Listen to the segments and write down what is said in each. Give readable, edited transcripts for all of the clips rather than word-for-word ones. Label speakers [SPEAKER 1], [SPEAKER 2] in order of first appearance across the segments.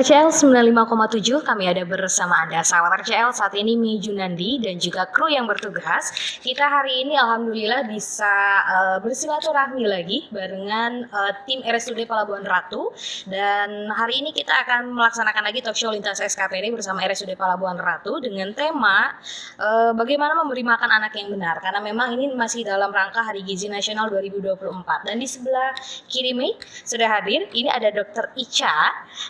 [SPEAKER 1] RCL 95,7 kami ada bersama Anda. Sahabat RCL, saat ini Mi Junandi dan juga kru yang bertugas. Kita hari ini alhamdulillah bisa bersilaturahmi lagi barengan tim RSUD Pelabuhan Ratu. Dan hari ini kita akan melaksanakan lagi talk show lintas SKPD bersama RSUD Pelabuhan Ratu dengan tema bagaimana memberi makan anak yang benar. Karena memang ini masih dalam rangka Hari Gizi Nasional 2024. Dan di sebelah kiri Mi sudah hadir, ini ada Dr. Ica,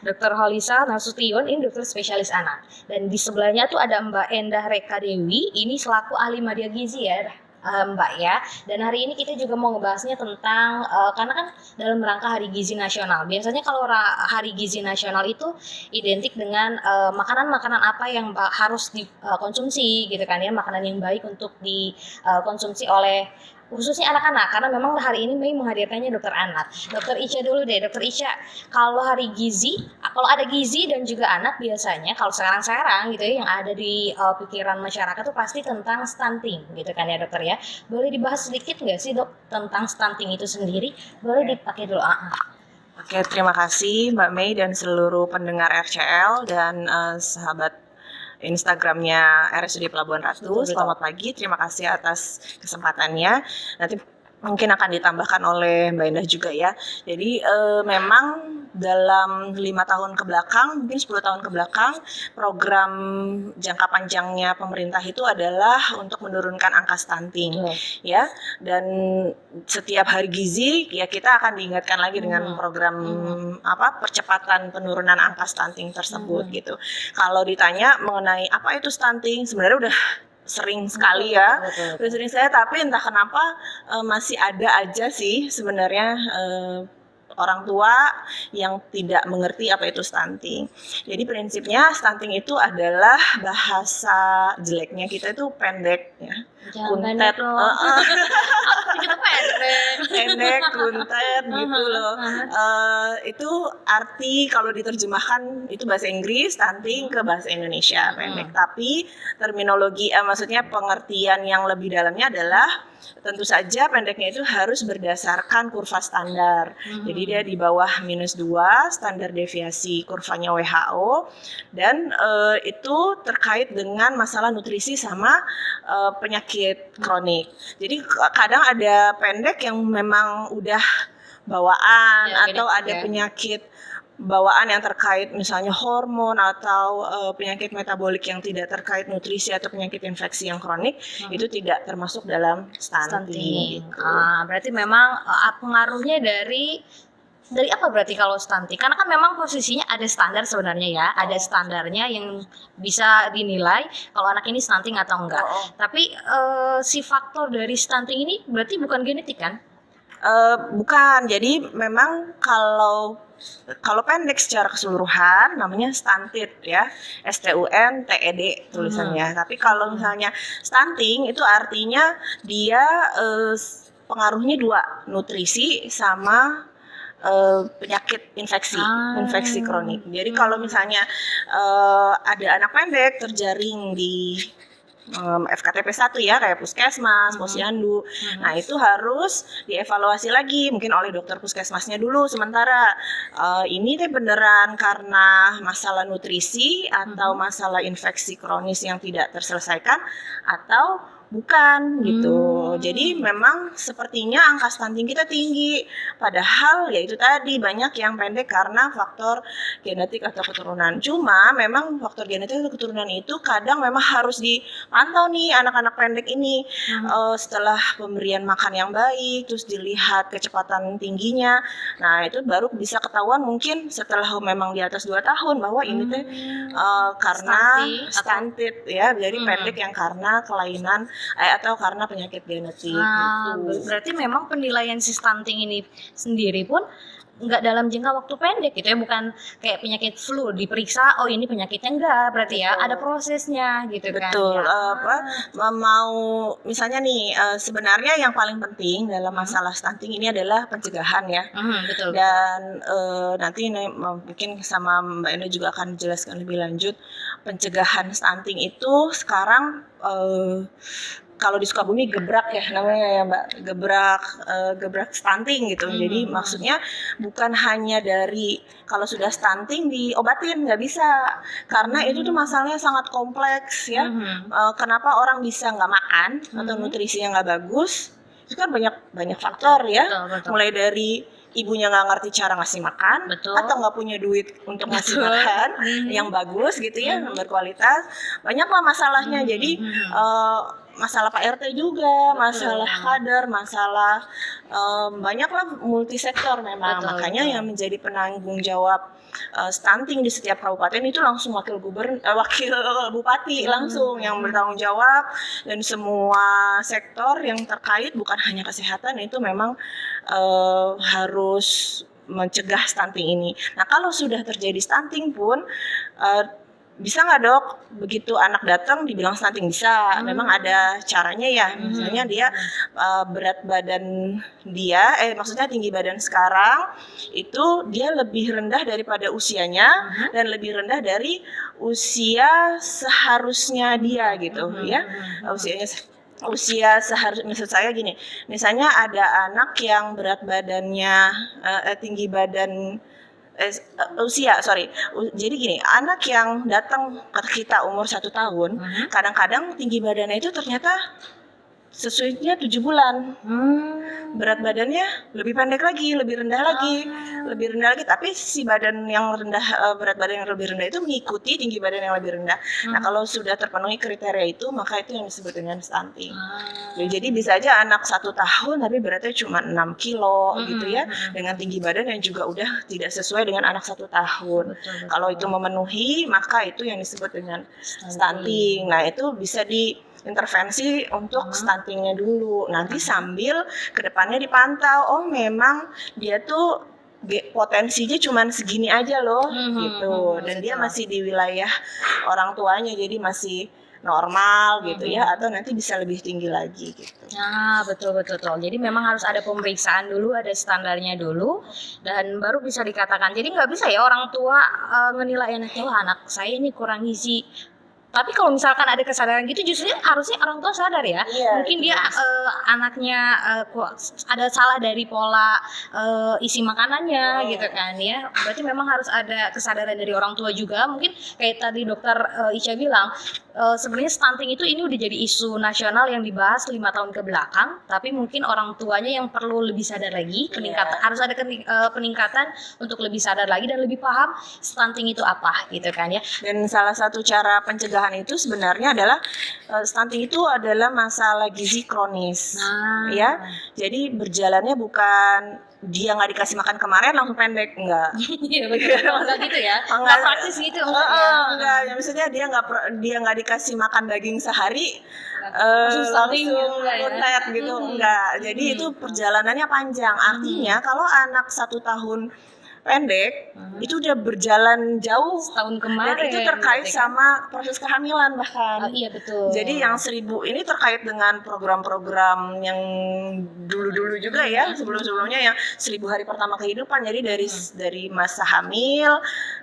[SPEAKER 1] Dr. Holisa Nasution, ini dokter spesialis anak. Dan di sebelahnya tuh ada Mbak Endah Reka Dewi, ini selaku ahli media gizi ya, Mbak ya. Dan hari ini kita juga mau ngebahasnya tentang karena kan dalam rangka Hari Gizi Nasional. Biasanya kalau Hari Gizi Nasional itu identik dengan makanan-makanan apa yang harus dikonsumsi gitu kan ya, makanan yang baik untuk dikonsumsi oleh khususnya anak-anak, karena memang hari ini Mei menghadirkannya dokter anak. Dokter Ica dulu deh, dokter Ica, kalau hari gizi, kalau ada gizi dan juga anak biasanya, kalau sekarang-sekarang gitu ya, yang ada di pikiran masyarakat tuh pasti tentang stunting gitu kan ya dokter ya. Boleh dibahas sedikit nggak sih dok tentang stunting itu sendiri? Boleh dipakai dulu.
[SPEAKER 2] Oke, terima kasih Mbak Mei dan seluruh pendengar RCL dan sahabat Instagramnya RSUD Pelabuhan Ratu. Selamat pagi, terima kasih atas kesempatannya. Nanti mungkin akan ditambahkan oleh Mbak Indah juga ya. Jadi memang dalam 5 tahun ke belakang, mungkin 10 tahun ke belakang, program jangka panjangnya pemerintah itu adalah untuk menurunkan angka stunting, ya. Dan setiap hari gizi, ya kita akan diingatkan lagi dengan program percepatan penurunan angka stunting tersebut gitu. Kalau ditanya mengenai apa itu stunting, sebenarnya udah sering sekali ya, udah sering saya, tapi entah kenapa masih ada aja sih sebenarnya orang tua yang tidak mengerti apa itu stunting. Jadi prinsipnya stunting itu adalah bahasa jeleknya kita itu pendek ya. Kuntet, pendek, kuntet gitu loh. Itu arti kalau diterjemahkan itu bahasa Inggris, stunting ke bahasa Indonesia pendek. Tapi terminologi, maksudnya pengertian yang lebih dalamnya adalah tentu saja pendeknya itu harus berdasarkan kurva standar. Jadi dia di bawah -2 standar deviasi kurvanya WHO, dan itu terkait dengan masalah nutrisi sama penyakit kronik. Jadi kadang ada pendek yang memang udah bawaan atau ada penyakit bawaan yang terkait misalnya hormon atau penyakit metabolik yang tidak terkait nutrisi atau penyakit infeksi yang kronik, itu tidak termasuk dalam stunting. Gitu.
[SPEAKER 1] Berarti memang pengaruhnya dari apa berarti kalau stunting? Karena kan memang posisinya ada standar sebenarnya ya, ada standarnya yang bisa dinilai kalau anak ini stunting atau enggak. Tapi si faktor dari stunting ini berarti bukan genetik kan?
[SPEAKER 2] Bukan. Jadi memang kalau pendek secara keseluruhan namanya stunted ya, STUNTED tulisannya. Tapi kalau misalnya stunting itu artinya dia pengaruhnya 2, nutrisi sama penyakit infeksi kronik. Jadi kalau misalnya ada anak pendek terjaring di FKTP 1 ya, kayak puskesmas, posyandu. Nah itu harus dievaluasi lagi mungkin oleh dokter puskesmasnya dulu sementara ini teh beneran karena masalah nutrisi atau masalah infeksi kronis yang tidak terselesaikan atau bukan gitu. Jadi memang sepertinya angka stunting kita tinggi, padahal ya itu tadi banyak yang pendek karena faktor genetik atau keturunan. Cuma memang faktor genetik atau keturunan itu kadang memang harus dipantau nih anak-anak pendek ini setelah pemberian makan yang baik, terus dilihat kecepatan tingginya. Nah itu baru bisa ketahuan mungkin setelah memang di atas 2 tahun bahwa ini teh karena stunted ya, jadi pendek yang karena kelainan atau karena penyakit genetik gitu.
[SPEAKER 1] Berarti memang penilaian si stunting ini sendiri pun nggak dalam jangka waktu pendek gitu ya, bukan kayak penyakit flu diperiksa, oh ini penyakitnya enggak, berarti ya ada prosesnya gitu kan.
[SPEAKER 2] Betul. Mau misalnya nih sebenarnya yang paling penting dalam masalah stunting ini adalah pencegahan ya.
[SPEAKER 1] Betul.
[SPEAKER 2] Dan nanti mungkin sama Mbak Endo juga akan jelaskan lebih lanjut pencegahan stunting itu sekarang kalau di Sukabumi gebrak ya namanya ya Mbak, gebrak stunting gitu. Jadi maksudnya bukan hanya dari kalau sudah stunting diobatin, nggak bisa, karena itu tuh masalahnya sangat kompleks ya. Kenapa orang bisa nggak makan atau nutrisinya nggak bagus? Itu kan banyak faktor ya.
[SPEAKER 1] Betul.
[SPEAKER 2] Mulai dari ibunya nggak ngerti cara ngasih makan,
[SPEAKER 1] Betul.
[SPEAKER 2] atau nggak punya duit untuk ngasih makan yang bagus gitu ya, berkualitas. Banyaklah masalahnya. Jadi masalah Pak RT juga, masalah kader, masalah banyaklah multisektor memang. Makanya yang menjadi penanggung jawab stunting di setiap kabupaten itu langsung wakil bupati langsung yang bertanggung jawab, dan semua sektor yang terkait bukan hanya kesehatan itu memang harus mencegah stunting ini. Nah, kalau sudah terjadi stunting pun bisa nggak dok, begitu anak datang dibilang stunting? Bisa, memang ada caranya ya. Misalnya dia berat badan dia, maksudnya tinggi badan sekarang itu dia lebih rendah daripada usianya dan lebih rendah dari usia seharusnya dia gitu ya. Usia seharusnya, maksud saya gini, misalnya ada anak yang berat badannya tinggi badan jadi gini, anak yang datang ke kita umur 1 tahun, kadang-kadang tinggi badannya itu ternyata sesuainya 7 bulan. Berat badannya lebih pendek lagi, lebih rendah lagi, tapi si badan yang rendah, berat badan yang lebih rendah itu mengikuti tinggi badan yang lebih rendah. Nah, kalau sudah terpenuhi kriteria itu, maka itu yang disebut dengan stunting. Jadi bisa aja anak 1 tahun tapi beratnya cuma 6 kilo gitu ya, dengan tinggi badan yang juga udah tidak sesuai dengan anak 1 tahun. Kalau itu memenuhi, maka itu yang disebut dengan stunting. Nah, itu bisa intervensi untuk stuntingnya dulu. Nanti sambil kedepannya dipantau, oh memang dia tuh potensinya cuma segini aja loh gitu, dan dia masih di wilayah orang tuanya, jadi masih normal gitu ya, atau nanti bisa lebih tinggi lagi gitu.
[SPEAKER 1] Nah, betul. Jadi memang harus ada pemeriksaan dulu, ada standarnya dulu, dan baru bisa dikatakan. Jadi nggak bisa ya orang tua ngenilai anaknya, wah anak saya ini kurang gizi. Tapi kalau misalkan ada kesadaran gitu, justru harusnya orang tua sadar ya. Mungkin dia anaknya ada salah dari pola isi makanannya gitu kan ya. Berarti memang harus ada kesadaran dari orang tua juga. Mungkin kayak tadi dokter Ica bilang, sebenarnya stunting itu ini udah jadi isu nasional yang dibahas 5 tahun ke belakang. Tapi mungkin orang tuanya yang perlu lebih sadar lagi, harus ada peningkatan untuk lebih sadar lagi dan lebih paham stunting itu apa gitu kan ya.
[SPEAKER 2] Dan salah satu cara pencegahan itu sebenarnya adalah stunting itu adalah masalah gizi kronis, ya. Jadi berjalannya bukan dia nggak dikasih makan kemarin langsung pendek, enggak.
[SPEAKER 1] Iya betul. Enggak gitu ya. Enggak praktis gitu
[SPEAKER 2] enggak. Ya, maksudnya dia nggak dikasih makan daging sehari langsung luntet gitu, enggak. Jadi itu perjalanannya panjang. Artinya kalau anak 1 tahun pendek itu udah berjalan jauh
[SPEAKER 1] setahun kemarin,
[SPEAKER 2] dan itu terkait sama proses kehamilan bahkan.
[SPEAKER 1] Iya betul.
[SPEAKER 2] Jadi yang 1000 ini terkait dengan program-program yang dulu juga ya, sebelumnya yang 1000 hari pertama kehidupan. Jadi dari masa hamil,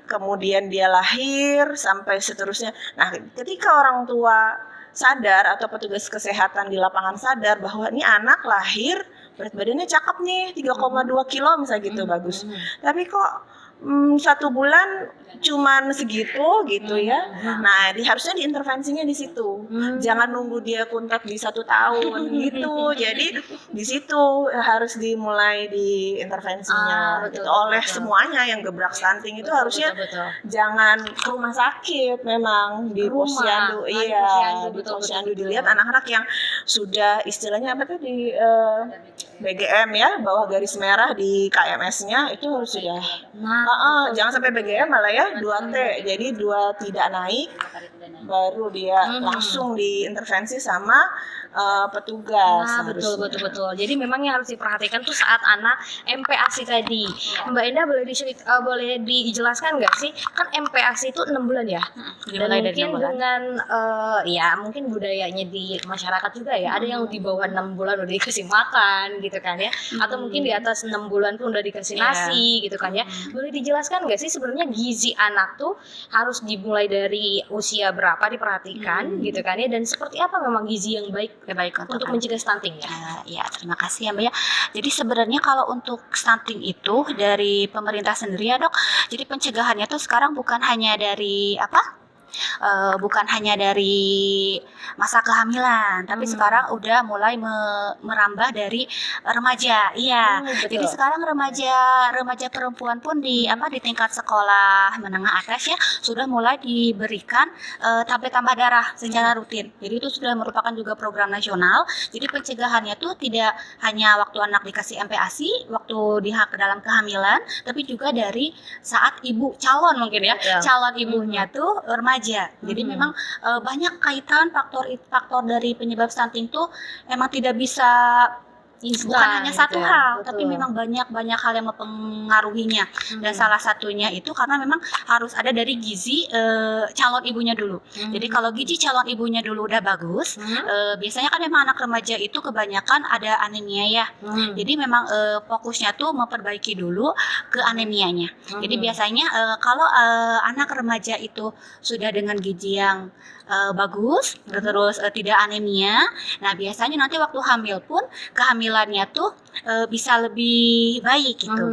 [SPEAKER 2] kemudian dia lahir sampai seterusnya. Nah, ketika orang tua sadar atau petugas kesehatan di lapangan sadar bahwa ini anak lahir berat badannya cakep nih 3,2 kilo misalnya gitu, bagus. Tapi kok 1 bulan cuman segitu gitu ya. Nah, harusnya diintervensinya di situ. Jangan nunggu dia kuntat di 1 tahun gitu. Jadi di situ harus dimulai diintervensinya gitu. Oleh semuanya yang gebrak stunting itu harusnya jangan ke rumah sakit, memang di posyandu. Iya, di posyandu dilihat anak-anak yang sudah istilahnya apa tuh di BGM ya, bawah garis merah di KMS-nya itu harus sudah. Jangan sampai BGM malah ya, 2T. Jadi 2 tidak naik, baru dia langsung diintervensi sama petugas.
[SPEAKER 1] Nah, betul. Jadi memang yang harus diperhatikan tuh saat anak MPASI tadi. Mbak Endah boleh dijelaskan nggak sih? Kan MPASI itu 6 bulan ya. Dan mungkin dengan mungkin budayanya di masyarakat juga ya. Ada yang di bawah 6 bulan udah dikasih makan gitu kan ya. Atau mungkin di atas 6 bulan pun udah dikasih nasi gitu kan ya. Boleh dijelaskan nggak sih sebenarnya gizi anak tuh harus dimulai dari usia berapa diperhatikan gitu kan ya, dan seperti apa memang gizi yang baik
[SPEAKER 3] Ya, baik
[SPEAKER 1] untuk
[SPEAKER 3] anak.
[SPEAKER 1] mencegah stunting ya?
[SPEAKER 3] Ya, terima kasih ya Mbak ya. Jadi sebenarnya kalau untuk stunting itu dari pemerintah sendiri ya Dok, jadi pencegahannya tuh sekarang bukan hanya dari bukan hanya dari masa kehamilan, tapi sekarang udah mulai merambah dari remaja. Iya.
[SPEAKER 1] Betul.
[SPEAKER 3] Jadi sekarang remaja perempuan pun di tingkat sekolah menengah atas ya sudah mulai diberikan tablet tambah darah secara rutin. Jadi itu sudah merupakan juga program nasional. Jadi pencegahannya tuh tidak hanya waktu anak dikasih MPASI, waktu dalam kehamilan, tapi juga dari saat ibu calon mungkin ya, calon ibunya tuh remaja. Jadi memang banyak kaitan faktor dari penyebab stunting tuh emang tidak bisa bukan hanya satu hal, tapi memang banyak hal yang mempengaruhinya. Dan salah satunya itu karena memang harus ada dari gizi calon ibunya dulu. Jadi kalau gizi calon ibunya dulu udah bagus, biasanya kan memang anak remaja itu kebanyakan ada anemia ya. Jadi memang fokusnya tuh memperbaiki dulu ke anemianya. Jadi biasanya kalau anak remaja itu sudah dengan gizi yang bagus, terus tidak anemia, nah biasanya nanti waktu hamil pun kehamilannya tuh bisa lebih baik gitu.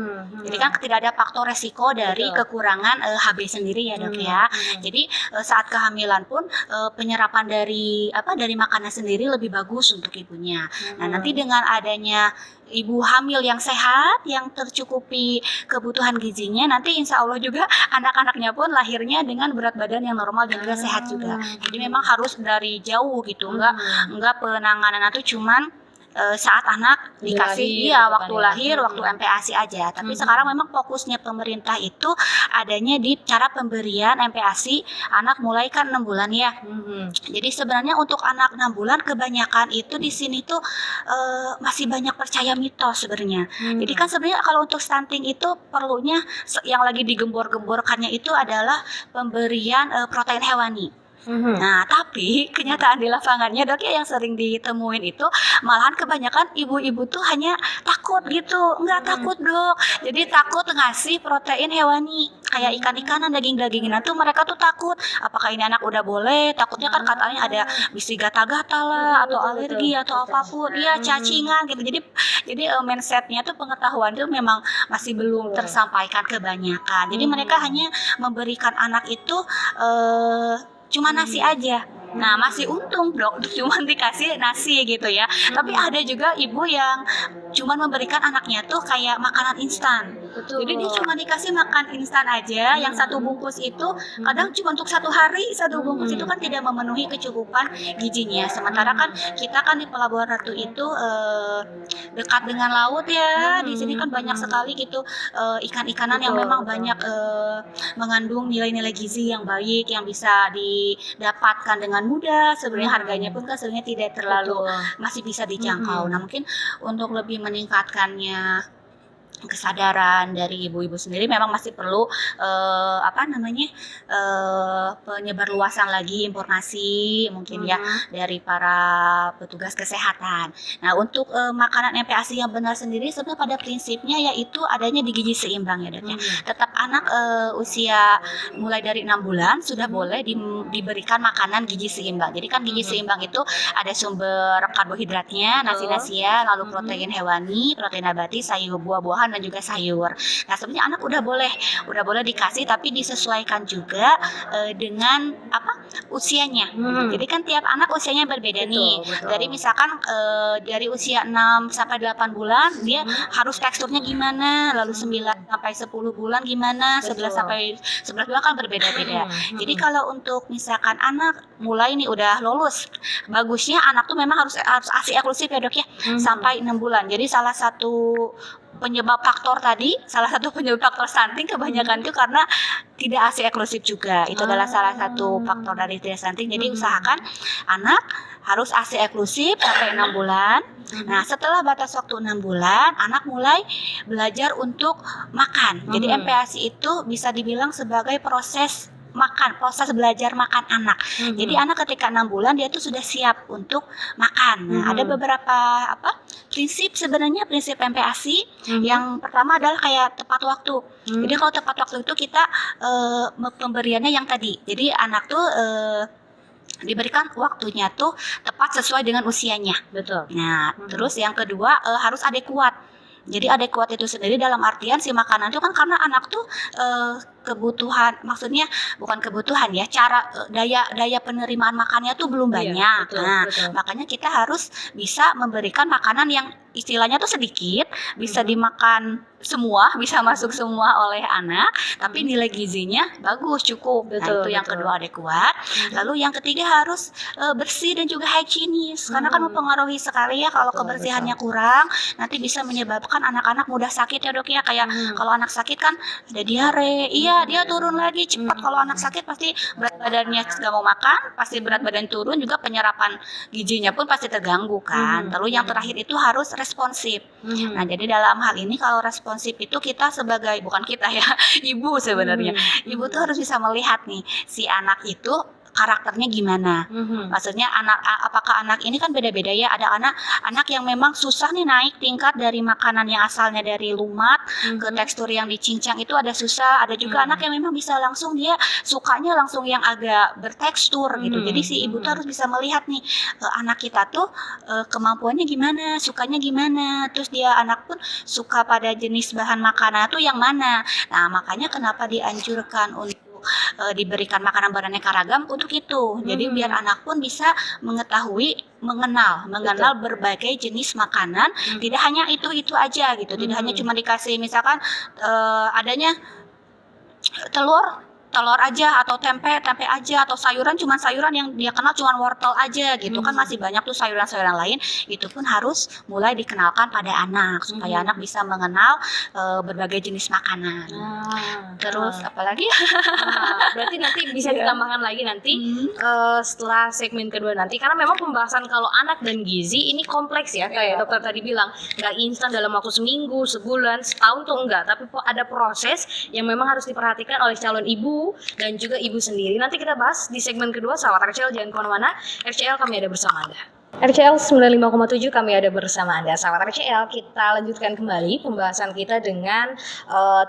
[SPEAKER 3] Jadi kan tidak ada faktor resiko dari kekurangan HB sendiri ya Dok ya. Jadi saat kehamilan pun penyerapan dari makanan sendiri lebih bagus untuk ibunya. Nah nanti dengan adanya ibu hamil yang sehat, yang tercukupi kebutuhan gizinya, nanti insya Allah juga anak-anaknya pun lahirnya dengan berat badan yang normal dan juga sehat juga. Jadi memang harus dari jauh gitu, enggak penanganan itu cuman saat anak dikasih waktu lahir, waktu MPASI aja. Tapi sekarang memang fokusnya pemerintah itu adanya di cara pemberian MPASI anak mulai kan 6 bulan ya. Jadi sebenarnya untuk anak 6 bulan kebanyakan itu di sini tuh masih banyak percaya mitos sebenarnya. Jadi kan sebenarnya kalau untuk stunting itu perlunya yang lagi digembor-gemborkannya itu adalah pemberian protein hewani. Nah, tapi kenyataan di lapangannya Dok ya yang sering ditemuin itu malahan kebanyakan ibu-ibu tuh hanya takut gitu. Enggak takut Dok. Jadi takut ngasih protein hewani kayak ikan-ikanan, daging-dagingan tuh mereka tuh takut. Apakah ini anak udah boleh? Takutnya kan katanya ada bisi gata-gata lah atau alergi atau apapun. Iya, cacingan gitu. Jadi mindsetnya tuh pengetahuan tuh memang masih belum tersampaikan kebanyakan. Jadi mereka hanya memberikan anak itu cuma nasi aja. Nah masih untung Dok, cuma dikasih nasi gitu ya. Tapi ada juga ibu yang cuma memberikan anaknya tuh kayak makanan instan. Jadi dia cuma dikasih makan instan aja, yang satu bungkus itu kadang cuma untuk 1 hari, satu bungkus itu kan tidak memenuhi kecukupan gizinya. Sementara kan kita kan di Pelabuhan Ratu itu dekat dengan laut ya. Di sini kan banyak sekali gitu ikan-ikanan yang memang banyak mengandung nilai-nilai gizi yang baik yang bisa didapatkan dengan mudah. Sebenarnya harganya pun kan sebenarnya tidak terlalu masih bisa dijangkau. Nah mungkin untuk lebih meningkatkannya kesadaran dari ibu-ibu sendiri memang masih perlu penyebarluasan lagi informasi mungkin ya dari para petugas kesehatan. Nah untuk makanan MPASI yang benar sendiri sebenarnya pada prinsipnya yaitu adanya di gizi seimbang ya Dok ya. Tetap anak usia mulai dari 6 bulan sudah boleh diberikan makanan gizi seimbang. Jadi kan gizi seimbang itu ada sumber karbohidratnya, nasi-nasian, lalu protein hewani, protein nabati, sayur, buah-buahan dan juga sayur. Nah sebenarnya anak udah boleh dikasih tapi disesuaikan juga dengan usianya. Jadi kan tiap anak usianya berbeda nih. Dari misalkan dari usia 6 sampai 8 bulan dia harus teksturnya gimana, lalu 9 sampai 10 bulan gimana, 11 sampai 11 bulan kan berbeda-beda. Jadi kalau untuk misalkan anak mulai nih udah lulus, bagusnya anak tuh memang harus ASI eksklusif ya Dok ya, sampai 6 bulan. Jadi salah satu penyebab faktor stunting kebanyakan itu karena tidak ASI eksklusif juga. Itu adalah salah satu faktor dari tidak stunting. Jadi usahakan anak harus ASI eksklusif sampai 6 bulan. Nah, setelah batas waktu 6 bulan, anak mulai belajar untuk makan. Jadi MPASI itu bisa dibilang sebagai proses belajar makan anak. Jadi anak ketika 6 bulan dia tuh sudah siap untuk makan. Nah, ada beberapa prinsip MPASI. Yang pertama adalah kayak tepat waktu. Jadi kalau tepat waktu itu kita pemberiannya yang tadi. Jadi anak tuh diberikan waktunya tuh tepat sesuai dengan usianya.
[SPEAKER 1] Betul.
[SPEAKER 3] Nah, terus yang kedua harus adekuat. Jadi adekuat itu sendiri dalam artian si makanan itu kan karena anak tuh kebutuhan, maksudnya bukan kebutuhan ya, cara daya penerimaan makannya tuh belum
[SPEAKER 1] Iya,
[SPEAKER 3] banyak.
[SPEAKER 1] betul,
[SPEAKER 3] Nah,
[SPEAKER 1] betul.
[SPEAKER 3] makanya kita harus bisa memberikan makanan yang istilahnya tuh sedikit, bisa dimakan semua, bisa masuk semua oleh anak, tapi nilai gizinya bagus, cukup. Nah,
[SPEAKER 1] Betul,
[SPEAKER 3] itu yang
[SPEAKER 1] betul.
[SPEAKER 3] kedua adekuat. Lalu yang ketiga harus bersih dan juga higienis, karena kan mempengaruhi sekali ya kalau
[SPEAKER 1] Betul,
[SPEAKER 3] kebersihannya kurang, nanti bisa menyebabkan anak-anak mudah sakit ya dok ya, kayak kalau anak sakit kan ada diare, iya dia turun lagi cepat. Kalau anak sakit pasti berat badannya nggak mau makan, pasti berat badan turun, juga penyerapan gizinya pun pasti terganggu kan. Lalu yang terakhir itu harus responsif. Nah, jadi dalam hal ini kalau responsif itu kita sebagai, bukan kita ya, ibu sebenarnya. Ibu tuh harus bisa melihat nih si anak itu karakternya gimana. Maksudnya apakah anak ini kan beda-beda ya. Ada anak yang memang susah nih naik tingkat dari makanan yang asalnya dari lumat ke tekstur yang dicincang, itu ada susah. Ada juga anak yang memang bisa langsung, dia sukanya langsung yang agak bertekstur gitu. Jadi si ibu tuh harus bisa melihat nih anak kita tuh kemampuannya gimana, sukanya gimana. Terus dia anak pun suka pada jenis bahan makanan tuh yang mana. Nah, makanya kenapa dianjurkan untuk diberikan makanan beraneka ragam untuk itu. Jadi biar anak pun bisa mengetahui, mengenal berbagai jenis makanan, tidak hanya itu aja gitu. Tidak hanya cuma dikasih misalkan adanya telur aja, atau tempe aja, atau sayuran cuma sayuran yang dia kenal cuma wortel aja gitu. Kan masih banyak tuh sayuran-sayuran lain. Itu pun harus mulai dikenalkan pada anak supaya anak bisa mengenal berbagai jenis makanan. Terus apalagi?
[SPEAKER 1] Berarti nanti bisa ditambahkan lagi nanti setelah segmen kedua nanti, karena memang pembahasan kalau anak dan gizi ini kompleks ya, kayak dokter tadi bilang, nggak instan dalam waktu seminggu, sebulan, setahun tuh enggak, tapi ada proses yang memang harus diperhatikan oleh calon ibu dan juga ibu sendiri. Nanti kita bahas di segmen kedua. Sahabat RCL jangan kemana-mana, RCL kami ada bersama Anda. RCL 95,7 kami ada bersama Anda. Sahabat RCL, kita lanjutkan kembali pembahasan kita dengan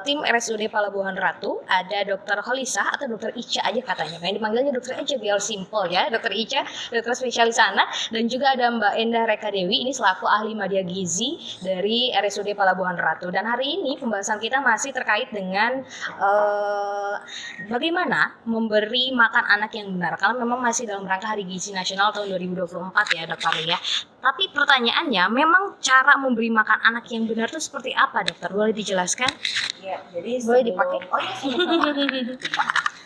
[SPEAKER 1] tim RSUD Pelabuhan Ratu. Ada Dr. Holisah atau Dr. Ica aja katanya. Yang dipanggilnya Dr. Ica biar simple ya. Dr. Ica, dokter spesialis anak, dan juga ada Mbak Endah Reka Dewi, ini selaku ahli media gizi dari RSUD Pelabuhan Ratu. Dan hari ini pembahasan kita masih terkait dengan bagaimana memberi makan anak yang benar. Karena memang masih dalam rangka Hari Gizi Nasional tahun 2024 ya, dokter ya. Tapi pertanyaannya, memang cara memberi makan anak yang benar itu seperti apa, dokter? Boleh dijelaskan?
[SPEAKER 2] Ya, jadi
[SPEAKER 1] Boleh dipakai?
[SPEAKER 2] Oh iya,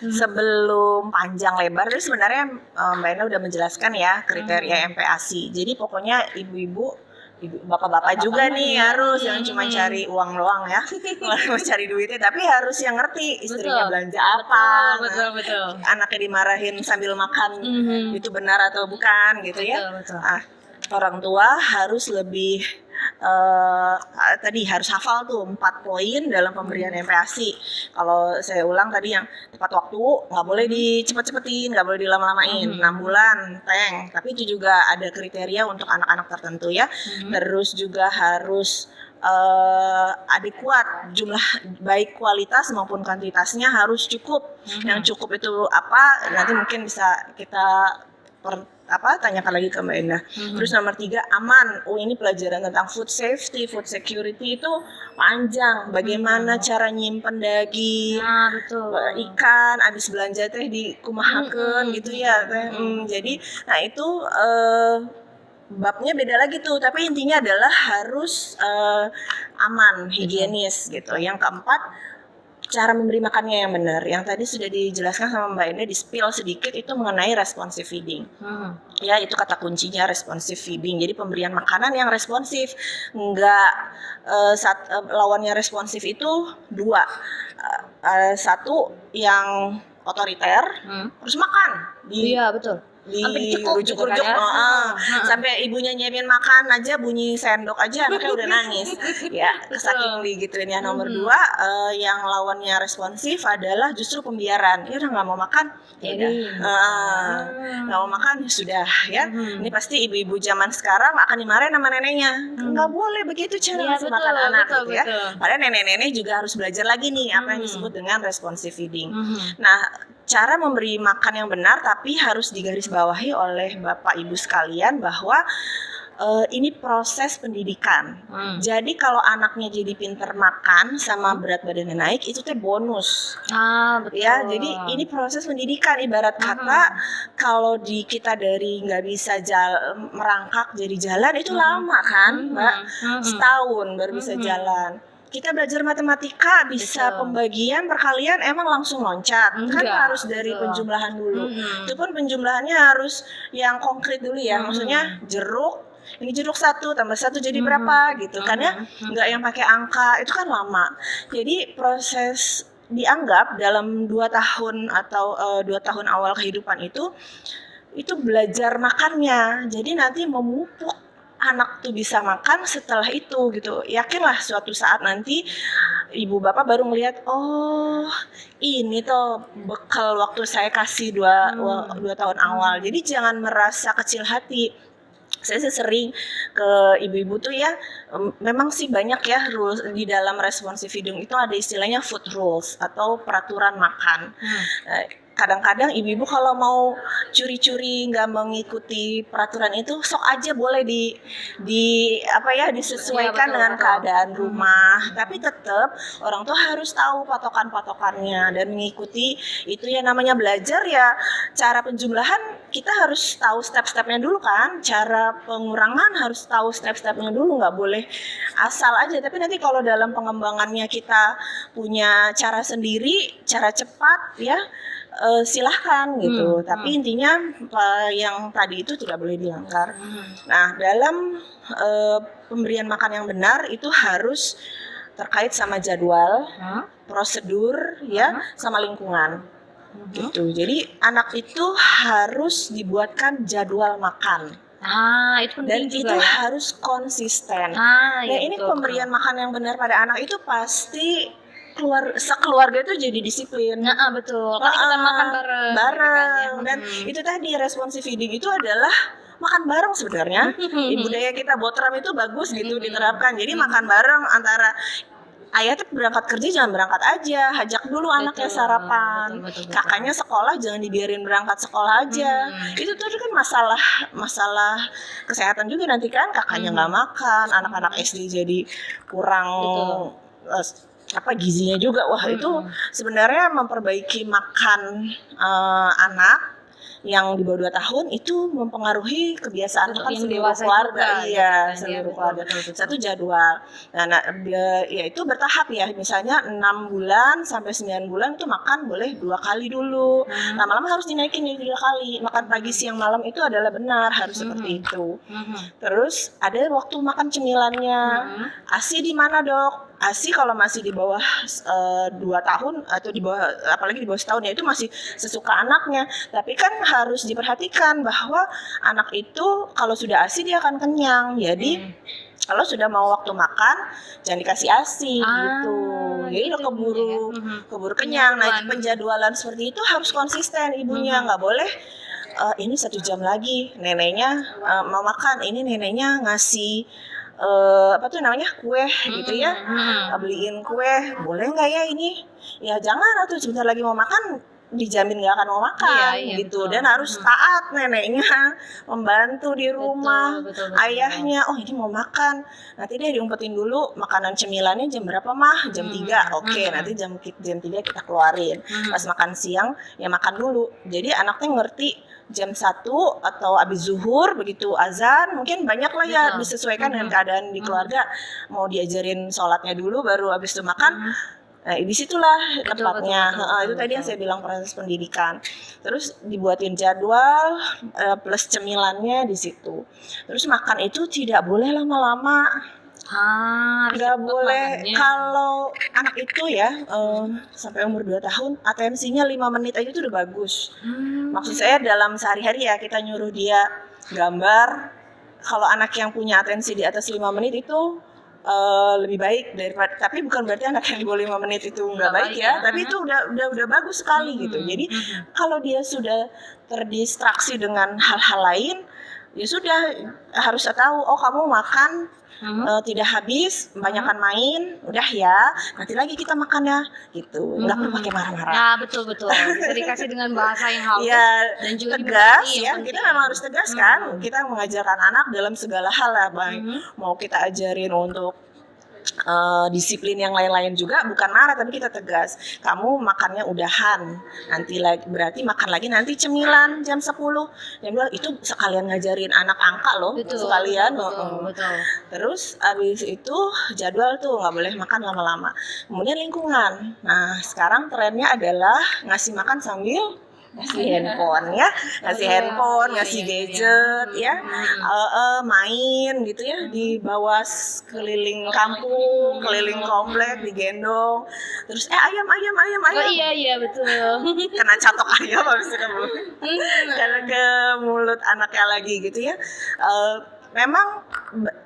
[SPEAKER 2] sebelum panjang lebar, itu sebenarnya Mbak Ena udah menjelaskan ya kriteria MPASI. Jadi pokoknya ibu-ibu, bapak-bapak juga nih harus yang cuma cari uang doang ya, cari duitnya, tapi harus yang ngerti istrinya belanja apa,
[SPEAKER 1] Betul.
[SPEAKER 2] anaknya dimarahin sambil makan itu benar atau bukan gitu ya.
[SPEAKER 1] Betul.
[SPEAKER 2] Orang tua harus lebih tadi harus hafal tuh 4 poin dalam pemberian MPASI. Kalau saya ulang tadi, yang tepat waktu, nggak boleh dicepet-cepetin, nggak boleh dilama-lamain, 6 bulan tank. Tapi itu juga ada kriteria untuk anak-anak tertentu ya. Terus juga harus adekuat, jumlah baik kualitas maupun kuantitasnya harus cukup. Yang cukup itu apa? Nanti mungkin bisa kita tanyakan lagi ke Mbak Endah. Terus nomor 3, aman. Ini pelajaran tentang food safety, food security itu panjang. Bagaimana cara nyimpen daging, ikan, abis belanja teh dikumahakeun gitu ya. Jadi, nah itu babnya beda lagi tuh. Tapi intinya adalah harus aman, higienis gitu. Yang keempat, cara memberi makannya yang benar. Yang tadi sudah dijelaskan sama Mbak Enda, di-spill sedikit itu mengenai responsive feeding. Ya, itu kata kuncinya, responsive feeding. Jadi pemberian makanan yang responsif. Enggak lawannya responsif itu 2. Satu yang otoriter, terus makan.
[SPEAKER 1] Iya, betul.
[SPEAKER 2] Dirujuk-rujuk sampai ibunya nyiapin makan aja, bunyi sendok aja anaknya udah nangis ya, saking digituin ya. Nomor 2, yang lawannya responsif adalah justru pembiaran. Ya udah nggak mau makan, nggak mau makan sudah ya. Ini pasti ibu-ibu zaman sekarang akan dimarahin sama neneknya, nggak boleh begitu cara ngasih makan anak gitu ya. Padahal nenek-nenek juga harus belajar lagi nih apa yang disebut dengan responsive feeding. Nah, cara memberi makan yang benar, tapi harus digarisbawahi oleh Bapak Ibu sekalian bahwa ini proses pendidikan. Jadi kalau anaknya jadi pinter makan sama berat badannya naik, itu teh bonus.
[SPEAKER 1] Betul.
[SPEAKER 2] Ya, jadi ini proses pendidikan. Ibarat kata kalau kita dari nggak bisa merangkak jadi jalan itu lama kan, Mbak? Setahun baru bisa jalan. Kita belajar matematika bisa pembagian perkalian emang langsung loncat. Kan harus dari penjumlahan dulu. Itu pun penjumlahannya harus yang konkret dulu ya. Maksudnya jeruk, ini jeruk 1 tambah 1 jadi berapa gitu kan ya. Nggak yang pakai angka, itu kan lama. Jadi proses dianggap dalam 2 tahun atau 2 tahun awal kehidupan itu belajar makannya. Jadi nanti memupuk anak tuh bisa makan setelah itu gitu. Yakinlah suatu saat nanti ibu bapak baru melihat, oh ini tuh bekal waktu saya kasih 2 tahun awal. Jadi jangan merasa kecil hati. Saya sering ke ibu-ibu tuh ya, memang sih banyak ya rules di dalam responsive feeding itu, ada istilahnya food rules atau peraturan makan. Kadang-kadang ibu-ibu kalau mau curi-curi nggak mengikuti peraturan itu, sok aja boleh disesuaikan dengan keadaan rumah. Tapi tetap orang tua harus tahu patokan-patokannya dan mengikuti itu ya, namanya belajar ya. Cara penjumlahan kita harus tahu step-stepnya dulu kan, cara pengurangan harus tahu step-stepnya dulu, nggak boleh asal aja. Tapi nanti kalau dalam pengembangannya kita punya cara sendiri, cara cepat ya, silahkan gitu. Tapi intinya yang tadi itu tidak boleh dilanggar. Nah, dalam pemberian makan yang benar itu harus terkait sama jadwal, prosedur ya, sama lingkungan. Gitu. Jadi anak itu harus dibuatkan jadwal makan.
[SPEAKER 1] Itu
[SPEAKER 2] dan
[SPEAKER 1] penting
[SPEAKER 2] itu
[SPEAKER 1] juga ya.
[SPEAKER 2] harus konsisten. Ini
[SPEAKER 1] betul,
[SPEAKER 2] pemberian makan yang benar pada anak itu pasti sekeluarga itu jadi disiplin.
[SPEAKER 1] Betul. Kan kita makan bareng.
[SPEAKER 2] Bareng. Dan itu tadi responsive feeding itu adalah makan bareng sebenarnya. Di budaya kita Botram itu bagus gitu diterapkan. Jadi makan bareng antara ayah tuh berangkat kerja jangan berangkat aja, ajak dulu anaknya sarapan.
[SPEAKER 1] Betul.
[SPEAKER 2] Kakaknya sekolah jangan dibiarin berangkat sekolah aja. Itu tuh kan masalah kesehatan juga nanti kan, kakaknya nggak makan, anak-anak SD jadi kurang gizinya juga. Wah, itu sebenarnya memperbaiki makan anak yang di bawah 2 tahun itu mempengaruhi kebiasaan makan seluruh keluarga. Seluruh keluarga. Satu jadwal. Nah, ya itu bertahap ya. Misalnya 6 bulan sampai 9 bulan itu makan boleh 2 kali dulu. Lama-lama harus dinaikin jadi 3 kali. Makan pagi, siang, malam itu adalah benar, harus seperti itu. Terus ada waktu makan cemilannya. ASI di mana, Dok? ASI kalau masih di bawah 2 tahun atau di bawah, apalagi di bawah setahun ya, itu masih sesuka anaknya. Tapi kan harus diperhatikan bahwa anak itu kalau sudah ASI dia akan kenyang. Jadi kalau sudah mau waktu makan jangan dikasih ASI gitu. Jadi udah keburu kenyang. Nah, penjadwalan seperti itu harus konsisten ibunya, nggak boleh ini 1 jam lagi neneknya mau makan, ini neneknya ngasih kue gitu ya, beliin kue, boleh nggak ya ini? Ya jangan, atau sebentar lagi mau makan dijamin nggak akan mau makan gitu. Dan harus taat neneknya, membantu di rumah.
[SPEAKER 1] Betul.
[SPEAKER 2] Ayahnya, oh ini mau makan, nanti dia diumpetin dulu makanan cemilannya jam berapa mah, jam 3, oke, nanti jam 3 kita keluarin. Pas makan siang ya makan dulu, jadi anaknya ngerti jam 1 atau habis zuhur begitu azan, mungkin banyak lah ya disesuaikan dengan keadaan di keluarga. Mau diajarin sholatnya dulu baru habis itu makan. Nah, disitulah tepatnya. Itu tadi yang saya bilang proses pendidikan. Terus dibuatin jadwal plus cemilannya di situ. Terus makan itu tidak boleh lama-lama. Nggak boleh. Kalau anak itu ya sampai umur 2 tahun, atensinya 5 menit aja itu udah bagus. Maksud saya dalam sehari-hari ya, kita nyuruh dia gambar. Kalau anak yang punya atensi di atas 5 menit itu lebih baik daripada, tapi bukan berarti anak yang di bawah 5 menit itu nggak baik ya, tapi itu udah bagus sekali gitu. Jadi kalau dia sudah terdistraksi dengan hal-hal lain, ya sudah harus tahu, oh kamu makan tidak habis, kebanyakan main, udah ya, nanti lagi kita makan ya, gitu. Nggak perlu pakai marah-marah.
[SPEAKER 1] Nah, betul. Bisa dikasih dengan bahasa yang halus
[SPEAKER 2] Ya,
[SPEAKER 1] dan juga
[SPEAKER 2] tegas
[SPEAKER 1] dimengerti yang
[SPEAKER 2] ya.
[SPEAKER 1] penting.
[SPEAKER 2] Kita memang harus tegas kan. Kita mengajarkan anak dalam segala hal lah, baik mau kita ajarin untuk disiplin yang lain-lain juga, bukan marah tapi kita tegas. Kamu makannya udahan, nanti lagi berarti makan lagi nanti cemilan jam 10. Jam 2 itu sekalian ngajarin anak angka loh, sekalian.
[SPEAKER 1] Betul.
[SPEAKER 2] Terus abis itu jadwal tuh nggak boleh makan lama-lama. Kemudian lingkungan. Nah sekarang trennya adalah ngasih makan sambil ngasih handphone ya, ngasih gadget ya, main gitu ya di bawah keliling kampung, keliling komplek digendong, terus ayam.
[SPEAKER 1] Oh iya betul.
[SPEAKER 2] Kena catok ayam habis itu karena ke mulut anaknya lagi gitu ya. Memang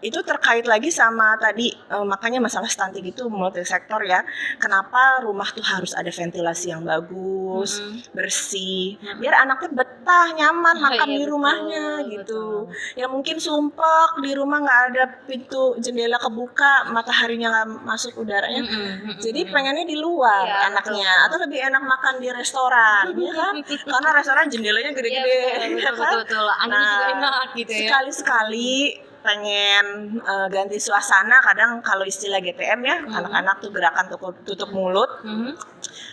[SPEAKER 2] itu terkait lagi sama tadi, makanya masalah stunting itu multisektor ya. Kenapa rumah tuh harus ada ventilasi yang bagus, bersih, biar anaknya betah, nyaman makan di rumahnya gitu. Ya mungkin sumpek di rumah nggak ada pintu jendela kebuka, mataharinya nggak masuk udaranya. Jadi pengennya di luar anaknya, atau lebih enak makan di restoran, ya kan? Karena restoran jendelanya gede-gede, ya kan?
[SPEAKER 1] Betul. Anaknya juga enak gitu ya.
[SPEAKER 2] Sekali-sekali pengen ganti suasana, kadang kalau istilah GTM ya, anak-anak tuh gerakan tutup mulut.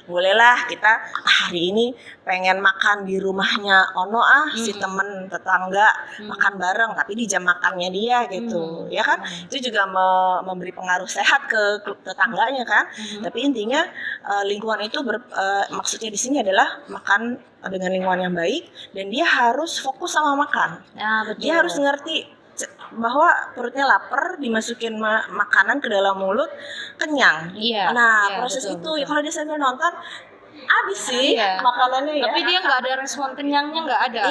[SPEAKER 2] Bolehlah kita hari ini pengen makan di rumahnya Ono si temen tetangga makan bareng, tapi di jam makannya dia gitu, ya kan? Itu juga memberi pengaruh sehat ke tetangganya kan. Tapi intinya lingkungan itu maksudnya di sini adalah makan dengan lingkungan yang baik, dan dia harus fokus sama makan. Dia harus ngerti bahwa perutnya lapar, dimasukin makanan ke dalam mulut, kenyang. Proses
[SPEAKER 1] betul,
[SPEAKER 2] itu ya, kalau dia sambil nonton habis sih makanannya ya.
[SPEAKER 1] Tapi dia nggak ada respon kenyangnya, nggak ada.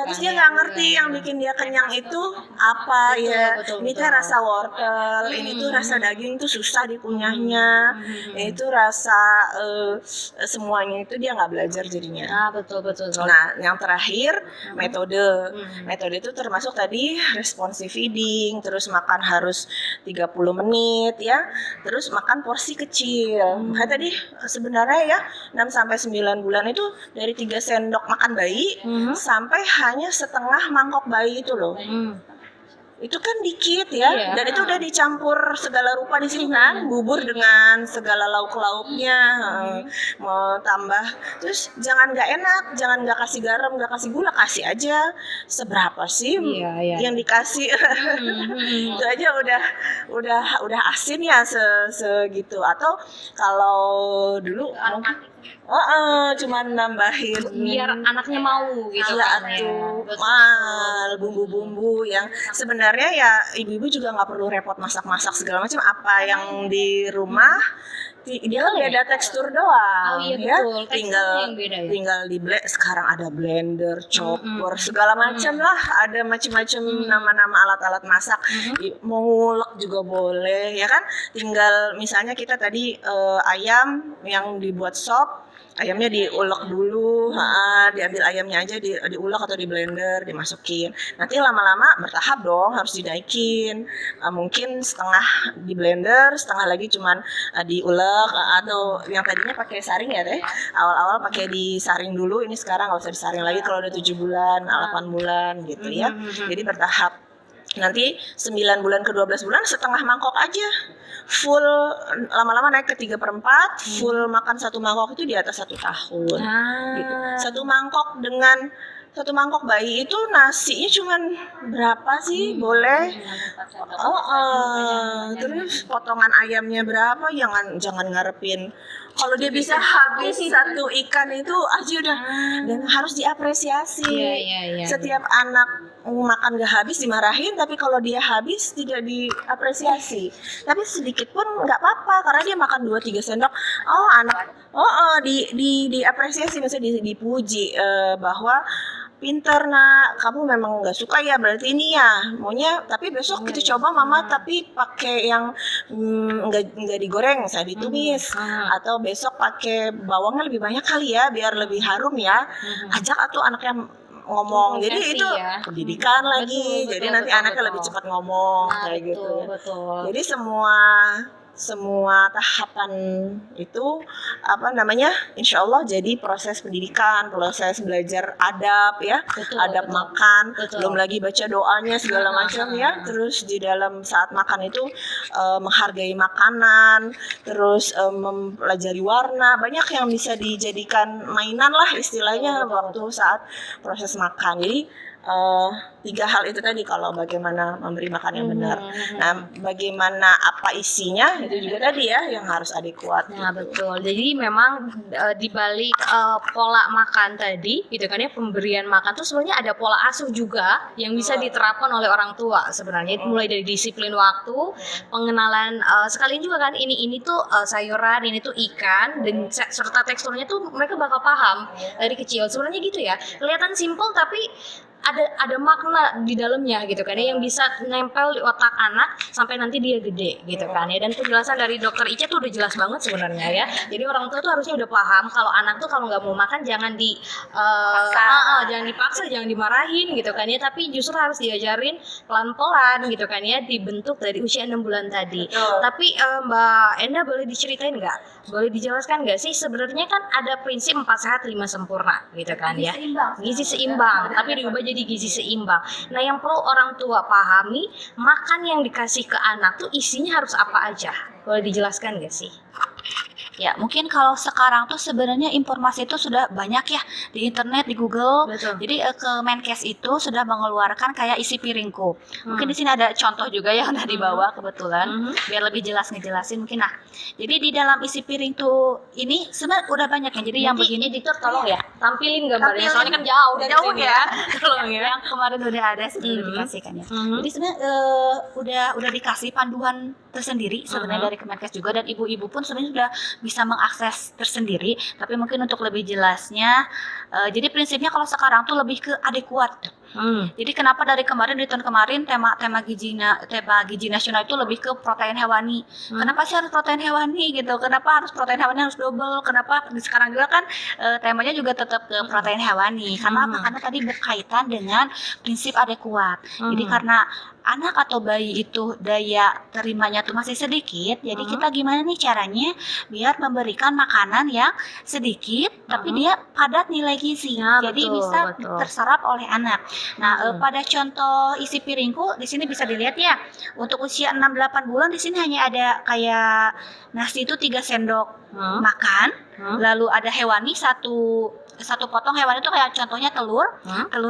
[SPEAKER 2] Terus dia nggak ngerti yang bikin dia kenyang itu apa. Ini tuh rasa wortel, ini tuh rasa daging tuh susah dikunyahnya, ini tuh rasa semuanya itu dia nggak belajar jadinya.
[SPEAKER 1] Betul.
[SPEAKER 2] Nah, yang terakhir metode itu termasuk tadi responsive feeding, terus makan harus 30 menit ya, terus makan porsi kecil. Kayak tadi sebenarnya ya 6 sampai 9 bulan itu dari 3 sendok makan bayi sampai hanya setengah mangkok bayi itu loh. Itu kan dikit ya, dan itu udah dicampur segala rupa di sini kan, bubur dengan segala lauk-lauknya, mau tambah, terus jangan nggak enak, jangan nggak kasih garam, nggak kasih gula, kasih aja seberapa sih yang dikasih, itu aja udah asin ya segitu. Atau kalau dulu mungkin cuman nambahin
[SPEAKER 1] biar anaknya mau gitu
[SPEAKER 2] bumbu-bumbu yang sebenarnya ya ibu-ibu juga nggak perlu repot masak-masak segala macam, apa yang di rumah dia kan beda tekstur doang.
[SPEAKER 1] Betul.
[SPEAKER 2] Tinggal di blend. Sekarang ada blender, chopper, segala macam lah, ada macam-macam nama-nama alat-alat masak. Mau ngulek juga boleh ya kan, tinggal misalnya kita tadi ayam yang dibuat sop, ayamnya diulek dulu, diambil ayamnya aja diulek atau di blender, dimasukin. Nanti lama-lama bertahap dong, harus dinaikin. Mungkin setengah di blender, setengah lagi cuman diulek, atau yang tadinya pakai saring ya teh. Awal-awal pakai disaring dulu, ini sekarang nggak usah disaring lagi kalau udah 7 bulan, 8 bulan gitu ya. Jadi bertahap. Nanti 9 bulan ke 12 bulan setengah mangkok aja. Full, lama-lama naik ke 3/4, full makan 1 mangkok itu di atas 1 tahun gitu. 1 mangkok bayi itu nasinya cuman berapa sih? Boleh. Terus potongan ayamnya berapa? Jangan ngarepin kalau dia bisa habis 1 ikan itu aja udah. Dan harus diapresiasi. Setiap anak makan gak habis dimarahin, tapi kalau dia habis tidak diapresiasi. Tapi sedikit pun nggak apa-apa karena dia makan 2-3 sendok. Diapresiasi, maksudnya dipuji bahwa pintar nak, kamu memang nggak suka ya, berarti ini ya maunya, tapi besok kita coba mama tapi pakai yang nggak digoreng, saya ditumis, atau besok pakai bawangnya lebih banyak kali ya biar lebih harum ya. Ajak atau anaknya ngomong. Jadi
[SPEAKER 1] Komunikasi
[SPEAKER 2] itu
[SPEAKER 1] ya.
[SPEAKER 2] pendidikan lagi.
[SPEAKER 1] Betul,
[SPEAKER 2] Jadi
[SPEAKER 1] betul,
[SPEAKER 2] nanti
[SPEAKER 1] betul,
[SPEAKER 2] anaknya
[SPEAKER 1] betul.
[SPEAKER 2] lebih cepat ngomong
[SPEAKER 1] Nah,
[SPEAKER 2] kayak gitu
[SPEAKER 1] betul,
[SPEAKER 2] ya.
[SPEAKER 1] betul.
[SPEAKER 2] Jadi semua tahapan itu insya Allah jadi proses pendidikan, proses belajar adab ya,
[SPEAKER 1] Betul,
[SPEAKER 2] adab
[SPEAKER 1] betul.
[SPEAKER 2] makan,
[SPEAKER 1] Betul.
[SPEAKER 2] belum lagi baca doanya segala macam ya. Terus di dalam saat makan itu menghargai makanan, terus mempelajari warna, banyak yang bisa dijadikan mainan lah istilahnya waktu saat proses makan. Jadi 3 hal itu tadi kalau bagaimana memberi makan yang benar. Nah, bagaimana apa isinya itu juga tadi ya yang harus adekuat.
[SPEAKER 1] Nah,
[SPEAKER 2] gitu.
[SPEAKER 1] betul. Jadi memang di balik pola makan tadi, gitu kan ya, pemberian makan tuh sebenarnya ada pola asuh juga yang bisa diterapkan oleh orang tua sebenarnya. Mulai dari disiplin waktu, pengenalan sekalian juga kan ini tuh sayuran, ini tuh ikan, dan serta teksturnya tuh mereka bakal paham dari kecil. Sebenarnya gitu ya. Kelihatan simpel tapi ada makna di dalamnya gitu kan ya, yang bisa nempel di otak anak sampai nanti dia gede gitu kan ya. Dan penjelasan dari dokter Ica tuh udah jelas banget sebenarnya ya. Jadi orang tua tuh harusnya udah paham kalau anak tuh kalau nggak mau makan jangan jangan dipaksa, jangan dimarahin gitu kan ya, tapi justru harus diajarin pelan-pelan gitu kan ya, dibentuk dari usia 6 bulan tadi. Tapi Mbak Enda boleh diceritain nggak? Boleh dijelaskan nggak sih sebenarnya kan ada prinsip 4 sehat 5 sempurna gitu kan ya. Gizi seimbang, tapi diubah jadi gizi seimbang. Nah, yang perlu orang tua pahami, makan yang dikasih ke anak tuh isinya harus apa aja? Boleh dijelaskan nggak sih?
[SPEAKER 3] Ya, mungkin kalau sekarang tuh sebenarnya informasi itu sudah banyak ya di internet, di Google.
[SPEAKER 1] Betul.
[SPEAKER 3] Jadi Kemenkes itu sudah mengeluarkan kayak isi piringku. Mungkin di sini ada contoh juga yang udah dibawa kebetulan, biar lebih jelas ngejelasin mungkin. Nah, jadi di dalam isi piring tuh ini sebenarnya udah banyak ya. Jadi yang
[SPEAKER 1] Nanti
[SPEAKER 3] begini
[SPEAKER 1] editor tolong ya, tampilin gambarnya.
[SPEAKER 3] Tampilin.
[SPEAKER 1] Soalnya kan jauh dari
[SPEAKER 3] Jauh
[SPEAKER 1] sini
[SPEAKER 3] ya.
[SPEAKER 1] Tolong ya.
[SPEAKER 3] yang kemarin udah ada sebelum dikasihkan ya. Jadi sebenarnya udah dikasih panduan tersendiri sebenarnya dari Kemenkes juga, dan ibu-ibu pun sebenarnya sudah bisa mengakses tersendiri. Tapi mungkin untuk lebih jelasnya, jadi prinsipnya kalau sekarang tuh lebih ke adekuat. Jadi kenapa dari kemarin di tahun kemarin tema gizi nasional itu lebih ke protein hewani. Kenapa sih harus protein hewani gitu? Kenapa harus protein hewani harus double? Kenapa sekarang juga kan temanya juga tetap ke protein hewani? Karena apa? Karena tadi berkaitan dengan prinsip adekuat. Jadi karena anak atau bayi itu daya terimanya tuh masih sedikit, jadi kita gimana nih caranya biar memberikan makanan yang sedikit tapi dia padat nilai gizi,
[SPEAKER 1] Ya,
[SPEAKER 3] jadi
[SPEAKER 1] betul,
[SPEAKER 3] bisa
[SPEAKER 1] betul.
[SPEAKER 3] terserap oleh anak. Nah, pada contoh isi piringku di sini bisa dilihat ya, untuk usia 6-8 bulan di sini hanya ada kayak nasi itu 3 sendok makan, lalu ada hewani satu potong hewani itu kayak contohnya telur 1,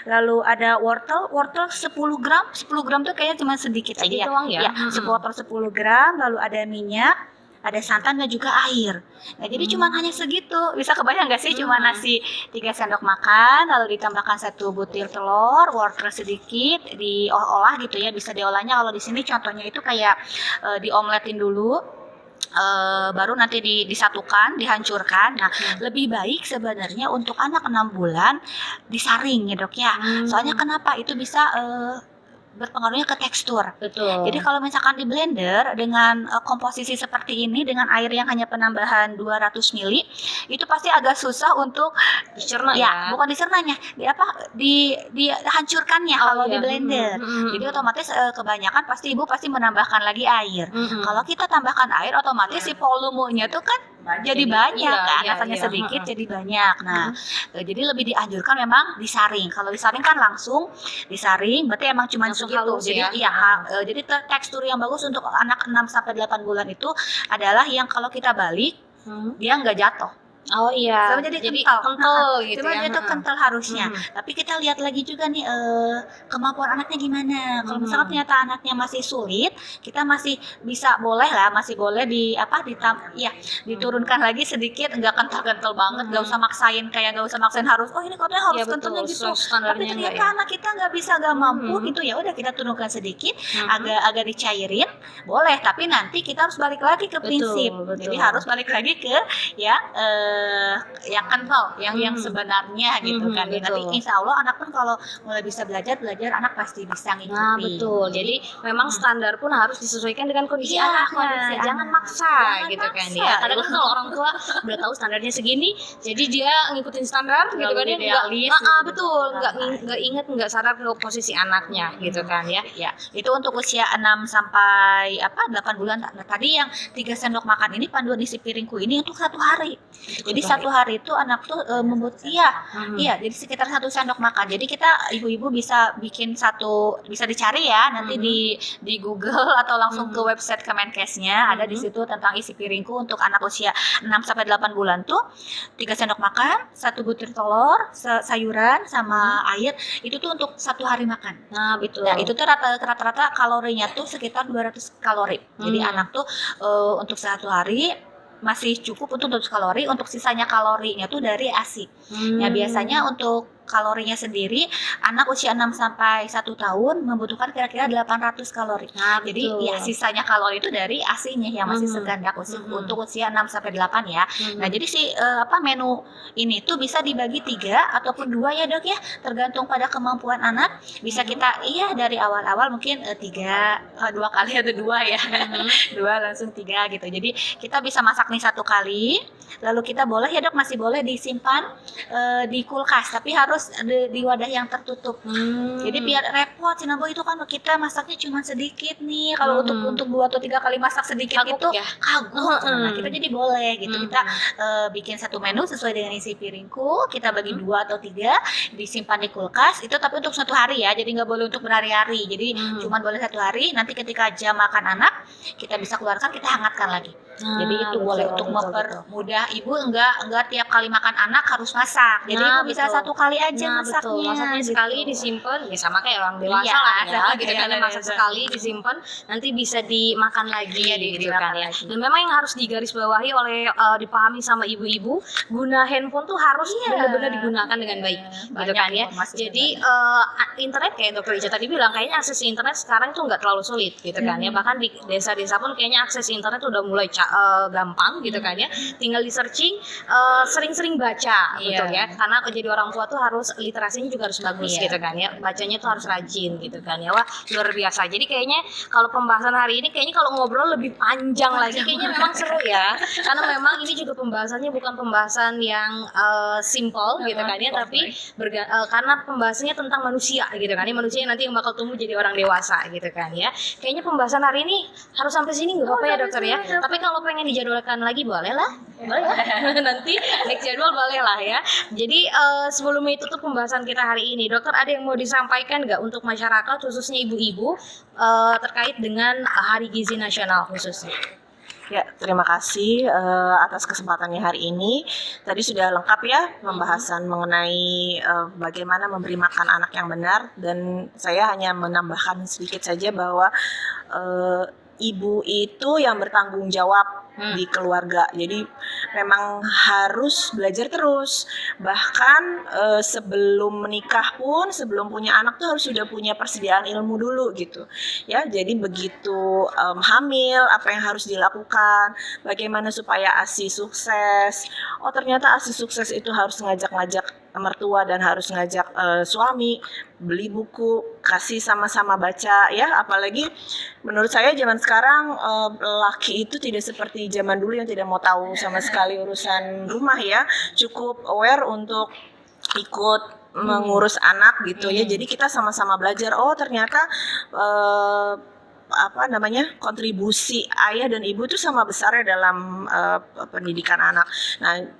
[SPEAKER 3] lalu ada wortel 10 gram tuh kayaknya cuma sedikit aja
[SPEAKER 1] Sedikit
[SPEAKER 3] ya.
[SPEAKER 1] doang ya?
[SPEAKER 3] Sepotong 10 gram, lalu ada minyak, ada santan dan juga air. Nah, jadi cuma hanya segitu. Bisa kebayang nggak sih cuma nasi 3 sendok makan, lalu ditambahkan 1 butir telur, wortel sedikit, diolah gitu ya. Bisa diolahnya kalau di sini contohnya itu kayak diomletin dulu. Baru nanti disatukan, dihancurkan. Nah, lebih baik sebenarnya untuk anak 6 bulan disaring ya dok ya. Soalnya kenapa? Itu bisa berpengaruhnya ke tekstur.
[SPEAKER 1] Betul.
[SPEAKER 3] Jadi kalau misalkan di blender dengan komposisi seperti ini dengan air yang hanya penambahan 200 ml, itu pasti agak susah untuk
[SPEAKER 1] dicerna
[SPEAKER 3] ya, bukan disernanya, dihancurkannya kalau di blender. Jadi otomatis kebanyakan ibu pasti menambahkan lagi air. Kalau kita tambahkan air, otomatis si volumenya tuh kan jadi banyak kan, asalnya sedikit jadi banyak. Nah, jadi lebih dianjurkan memang disaring. Kalau disaring kan langsung disaring, berarti emang cuma
[SPEAKER 1] Langsung
[SPEAKER 3] segitu.
[SPEAKER 1] halus
[SPEAKER 3] Jadi
[SPEAKER 1] ya?
[SPEAKER 3] jadi tekstur yang bagus untuk anak 6-8 bulan itu adalah yang kalau kita balik dia nggak jatuh.
[SPEAKER 1] Oh iya.
[SPEAKER 3] Sama jadi kental
[SPEAKER 1] gitu
[SPEAKER 3] Cuma
[SPEAKER 1] ya.
[SPEAKER 3] dia tuh kental harusnya. Tapi kita lihat lagi juga nih kemampuan anaknya gimana. Kalau misalnya ternyata anaknya masih sulit, kita masih boleh diturunkan lagi sedikit, enggak kental-kental banget, enggak usah maksain harus ini katanya harus kentalnya gitu. Tapi ternyata anak kita nggak mampu gitu, ya udah kita turunkan sedikit, agak dicairin, boleh. Tapi nanti kita harus balik lagi ke prinsip.
[SPEAKER 1] Betul.
[SPEAKER 3] Jadi harus balik lagi ke yang kental, yang sebenarnya gitu kan.
[SPEAKER 1] betul.
[SPEAKER 3] Nanti insya Allah anak pun kalau mulai bisa belajar anak pasti bisa ngikuti.
[SPEAKER 1] Nah betul, jadi memang standar pun harus disesuaikan dengan kondisi
[SPEAKER 3] Iya,
[SPEAKER 1] anaknya,
[SPEAKER 3] kondisi
[SPEAKER 1] jangan
[SPEAKER 3] anak.
[SPEAKER 1] maksa
[SPEAKER 3] Jangan
[SPEAKER 1] gitu kan
[SPEAKER 3] maksa.
[SPEAKER 1] ya. Kadang kan kalau orang tua udah tahu standarnya segini, jadi dia ngikutin standar gitu kan, dia
[SPEAKER 3] idealis
[SPEAKER 1] nggak,
[SPEAKER 3] gitu.
[SPEAKER 1] betul, nggak inget, nggak sadar ke posisi anaknya gitu kan ya.
[SPEAKER 3] Ya, itu untuk usia 6 sampai 8 bulan. Nah, tadi yang 3 sendok makan ini panduan isi piringku ini untuk 1 hari. Jadi 1 hari itu anak tuh membuat iya, jadi sekitar 1 sendok makan. Jadi kita ibu-ibu bisa bikin bisa dicari ya nanti di Google atau langsung ke website Kemenkesnya ada di situ tentang isi piringku untuk anak usia 6 sampai 8 bulan tuh 3 sendok makan, 1 butir telur, sayuran sama air itu tuh untuk 1 hari makan.
[SPEAKER 1] Nah betul.
[SPEAKER 3] Nah, itu tuh rata-rata kalorinya tuh sekitar 200 kalori. Jadi anak tuh untuk 1 hari masih cukup untuk 200 kalori, untuk sisanya kalorinya tuh dari ASI. Ya biasanya untuk kalorinya sendiri anak usia 6 sampai 1 tahun membutuhkan kira-kira 800 kalori.
[SPEAKER 1] Nah,
[SPEAKER 3] Jadi
[SPEAKER 1] betul.
[SPEAKER 3] ya sisanya kalori itu dari ASI-nya yang masih segandak untuk usia 6 sampai 8 ya. Nah, jadi menu ini tuh bisa dibagi 3 ataupun 2 ya, Dok ya, tergantung pada kemampuan anak. Bisa kita dari awal-awal mungkin 2 kali atau 2 ya. 2 langsung 3 gitu. Jadi kita bisa masak nih 1 kali, lalu kita boleh ya, Dok, masih boleh disimpan di kulkas, tapi harus di wadah yang tertutup. Jadi biar repot, Cinabo itu kan kita masaknya cuma sedikit nih. Kalau untuk 2 atau 3 kali masak sedikit
[SPEAKER 1] Kagok
[SPEAKER 3] itu
[SPEAKER 1] ya?
[SPEAKER 3] kagok. Nah, kita jadi boleh gitu. Kita bikin 1 menu sesuai dengan isi piringku. Kita bagi 2 atau 3, disimpan di kulkas. Itu tapi untuk 1 hari ya. Jadi nggak boleh untuk berhari-hari. Jadi cuma boleh 1 hari. Nanti ketika jam makan anak, kita bisa keluarkan, kita hangatkan lagi. Jadi itu
[SPEAKER 1] betul,
[SPEAKER 3] boleh untuk mempermudah ibu, enggak tiap kali makan anak harus masak. Jadi ibu bisa
[SPEAKER 1] betul.
[SPEAKER 3] 1 kali aja masaknya.
[SPEAKER 1] Betul. Masaknya
[SPEAKER 3] gitu.
[SPEAKER 1] sekali disimpan, ya sama kayak orang dewasa
[SPEAKER 3] Iya,
[SPEAKER 1] lah ya,
[SPEAKER 3] sama
[SPEAKER 1] gitu
[SPEAKER 3] kayak
[SPEAKER 1] kan,
[SPEAKER 3] orang
[SPEAKER 1] masak
[SPEAKER 3] dewasa.
[SPEAKER 1] sekali disimpan, nanti bisa dimakan lagi
[SPEAKER 3] Iya,
[SPEAKER 1] gitu
[SPEAKER 3] dimakan
[SPEAKER 1] kan ya.
[SPEAKER 3] lagi.
[SPEAKER 1] Dan memang yang harus digarisbawahi oleh dipahami sama ibu-ibu, guna handphone tuh harus benar-benar digunakan dengan baik, gitu
[SPEAKER 3] Banyak
[SPEAKER 1] kan ya.
[SPEAKER 3] informasi
[SPEAKER 1] Jadi internet kayak Dokter Ica tadi bilang, kayaknya akses internet sekarang tuh nggak terlalu sulit, gitu kan ya. Bahkan di desa-desa pun kayaknya akses internet udah mulai gampang, gitu kan ya. Tinggal di searching, sering-sering baca, betul ya. Karena jadi orang tua tuh harus literasinya juga harus bagus, gitu kan ya. Bacanya tuh harus rajin, gitu kan ya. Wah, luar biasa. Jadi kayaknya kalau pembahasan hari ini, kayaknya kalau ngobrol lebih panjang lagi, kayaknya memang seru ya. Karena memang ini juga pembahasannya bukan pembahasan yang simple, gitu kan ya, tapi karena pembahasannya tentang manusia, gitu kan ya. Manusia yang nanti yang bakal tumbuh jadi orang dewasa, gitu kan ya. Kayaknya pembahasan hari ini harus sampai sini nggak apa-apa ya, Dokter ya. Tapi kalau pengen dijadwalkan lagi boleh lah. Boleh ya. Nanti next jadwal boleh lah ya. Jadi sebelum itu tuh pembahasan kita hari ini, Dokter ada yang mau disampaikan nggak untuk masyarakat khususnya ibu-ibu terkait dengan Hari Gizi Nasional khususnya?
[SPEAKER 2] Ya, terima kasih atas kesempatannya hari ini. Tadi sudah lengkap ya pembahasan mengenai bagaimana memberi makan anak yang benar, dan saya hanya menambahkan sedikit saja bahwa ibu itu yang bertanggung jawab di keluarga. Jadi memang harus belajar terus. Bahkan sebelum menikah pun, sebelum punya anak tuh harus sudah punya persediaan ilmu dulu gitu. Ya, jadi begitu hamil apa yang harus dilakukan, bagaimana supaya ASI sukses. Oh, ternyata ASI sukses itu harus ngajak-ngajak mertua dan harus ngajak suami, beli buku, kasih sama-sama baca ya. Apalagi menurut saya zaman sekarang laki itu tidak seperti zaman dulu yang tidak mau tahu sama sekali urusan rumah ya. Cukup aware untuk ikut mengurus anak gitu ya. Jadi kita sama-sama belajar. Oh, ternyata kontribusi ayah dan ibu itu sama besarnya dalam pendidikan anak. Nah,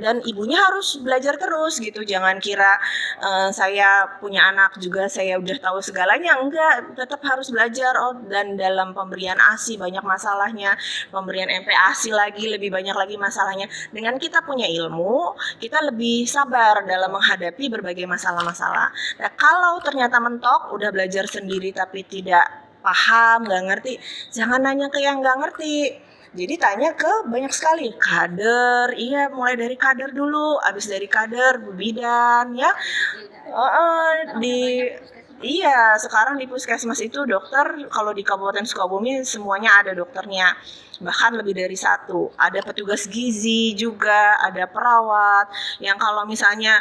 [SPEAKER 2] dan ibunya harus belajar terus gitu. Jangan kira saya punya anak juga saya udah tahu segalanya. Enggak, tetap harus belajar. Oh, dan dalam pemberian ASI banyak masalahnya, pemberian MPASI lagi lebih banyak lagi masalahnya. Dengan kita punya ilmu, kita lebih sabar dalam menghadapi berbagai masalah-masalah. Nah, kalau ternyata mentok udah belajar sendiri tapi tidak paham, nggak ngerti, jangan nanya ke yang nggak ngerti. Jadi tanya ke banyak sekali kader, iya mulai dari kader dulu, abis dari kader bidan ya, Iya, sekarang di puskesmas itu dokter kalau di Kabupaten Sukabumi semuanya ada dokternya. Bahkan lebih dari satu. Ada petugas gizi juga, ada perawat. Yang kalau misalnya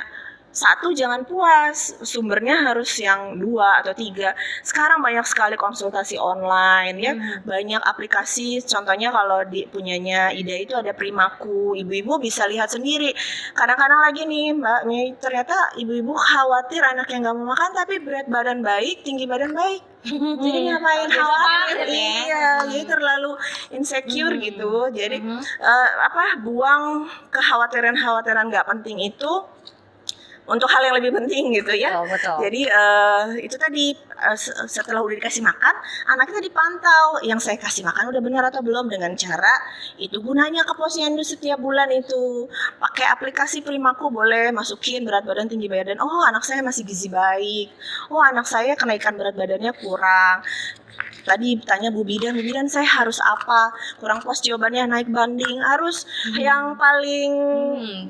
[SPEAKER 2] satu jangan puas, sumbernya harus yang 2 atau 3. Sekarang banyak sekali konsultasi online ya, banyak aplikasi. Contohnya kalau di punyanya Ida itu ada Primaku, ibu-ibu bisa lihat sendiri. Kadang-kadang lagi nih Mbak Mei, ternyata ibu-ibu khawatir anaknya nggak mau makan tapi berat badan baik, tinggi badan baik. Jadi ngapain khawatir? Iya, jadi terlalu insecure gitu. Jadi buang kekhawatiran-khawatiran nggak penting itu untuk hal yang lebih penting gitu ya.
[SPEAKER 1] Betul.
[SPEAKER 2] Jadi itu tadi setelah udah dikasih makan, anak kita dipantau yang saya kasih makan udah benar atau belum dengan cara itu gunanya ke posyandu setiap bulan itu pakai aplikasi Primaku, boleh masukin berat badan, tinggi badan. Oh anak saya masih gizi baik. Oh anak saya kenaikan berat badannya kurang. Tadi tanya Bu Bidan saya harus apa? Kurang puas jawabannya naik banding. Harus yang paling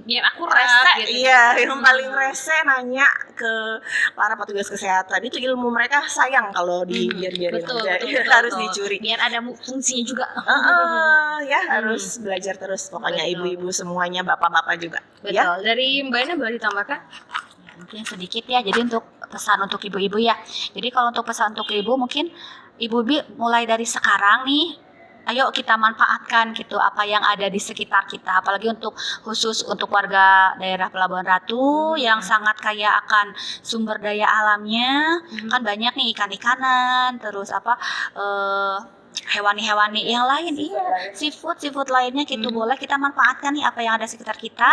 [SPEAKER 1] biar akurat
[SPEAKER 2] rese,
[SPEAKER 1] gitu.
[SPEAKER 2] iya, yang paling rese nanya ke para petugas kesehatan. Itu ilmu mereka sayang kalau dibiarin
[SPEAKER 1] Betul,
[SPEAKER 2] aja.
[SPEAKER 1] betul,
[SPEAKER 2] Harus
[SPEAKER 1] betul.
[SPEAKER 2] dicuri.
[SPEAKER 1] Biar ada fungsinya juga.
[SPEAKER 2] Ya harus belajar terus. Pokoknya
[SPEAKER 1] Betul.
[SPEAKER 2] ibu-ibu semuanya, bapak-bapak juga.
[SPEAKER 1] Betul.
[SPEAKER 2] Ya.
[SPEAKER 1] Dari Mbak Ina boleh ditambahkan?
[SPEAKER 3] Mungkin sedikit ya, jadi untuk pesan untuk ibu-ibu ya. Jadi kalau untuk pesan untuk ibu, mungkin ibu-ibu mulai dari sekarang nih, ayo kita manfaatkan gitu apa yang ada di sekitar kita, apalagi untuk khusus untuk warga daerah Pelabuhan Ratu yang sangat kaya akan sumber daya alamnya. Kan banyak nih ikan-ikanan, terus hewani-hewani yang lain, seafood lainnya gitu. Boleh kita manfaatkan nih apa yang ada sekitar kita,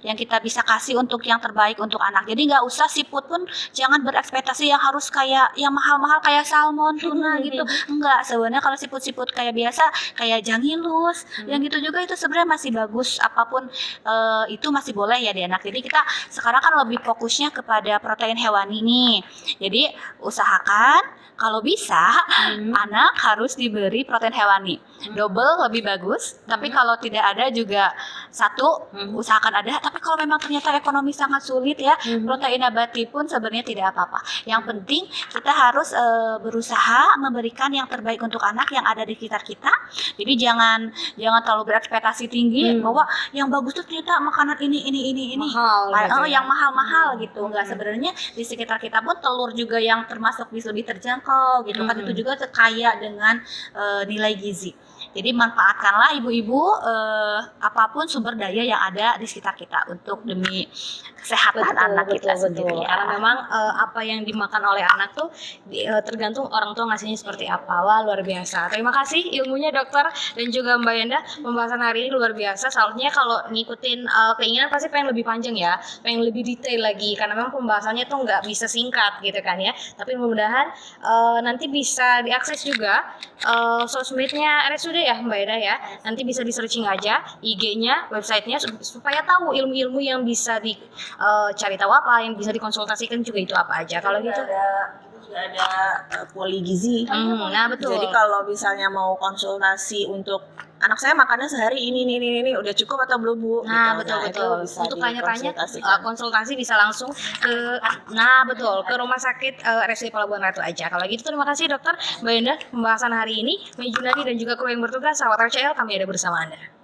[SPEAKER 3] yang kita bisa kasih untuk yang terbaik untuk anak. Jadi nggak usah seafood pun jangan berekspektasi yang harus kayak yang mahal-mahal kayak salmon, tuna gitu. Enggak, sebenarnya kalau seafood kayak biasa kayak jangilus, yang gitu juga itu sebenarnya masih bagus. Apapun itu masih boleh ya di anak. Jadi kita sekarang kan lebih fokusnya kepada protein hewani nih. Jadi usahakan kalau bisa anak harus diberi protein hewani. Double lebih bagus, tapi kalau tidak ada juga satu usahakan ada. Tapi kalau memang ternyata ekonomi sangat sulit ya, protein nabati pun sebenarnya tidak apa-apa. Yang penting kita harus berusaha memberikan yang terbaik untuk anak yang ada di sekitar kita. Jadi jangan terlalu berekspektasi tinggi bahwa yang bagus tuh ternyata makanan ini
[SPEAKER 1] Mahal gitu ya.
[SPEAKER 3] yang mahal-mahal gitu. Enggak, sebenarnya di sekitar kita pun telur juga yang termasuk bisa lebih terjangkau gitu kan, itu juga kaya dengan nilai gizi. Jadi manfaatkanlah ibu-ibu apapun sumber daya yang ada di sekitar kita untuk demi kesehatan anak kita sendiri. Ya.
[SPEAKER 1] Karena memang apa yang dimakan oleh anak tuh tergantung orang tua ngasihnya seperti apa. Wah, luar biasa. Terima kasih ilmunya dokter dan juga Mbak Yenda. Pembahasan hari ini luar biasa. Soalnya kalau ngikutin keinginan pasti pengen lebih panjang ya, pengen lebih detail lagi. Karena memang pembahasannya tuh nggak bisa singkat gitu kan ya. Tapi mudah-mudahan nanti bisa diakses juga sosmednya RSUD ya Mbak Yenda ya. Nanti bisa di searching aja IG-nya, websitenya supaya tahu ilmu-ilmu yang bisa cari tahu apa yang bisa dikonsultasikan juga itu apa aja. Kalau gitu
[SPEAKER 2] ada poli gizi.
[SPEAKER 1] nah betul.
[SPEAKER 2] Jadi kalau misalnya mau konsultasi untuk anak saya makannya sehari ini udah cukup atau belum Bu?
[SPEAKER 1] Nah,
[SPEAKER 2] gitu.
[SPEAKER 1] betul.
[SPEAKER 2] Itu bisa
[SPEAKER 1] Untuk tanya-tanya
[SPEAKER 2] dikonsultasikan.
[SPEAKER 1] konsultasi bisa langsung ke ke rumah sakit RSUD Pelabuhan Ratu aja. Kalau gitu terima kasih dokter Mbak Yenda pembahasan hari ini. Mei Junani dan juga kru yang bertugas sahabat RCL, kami ada bersama Anda.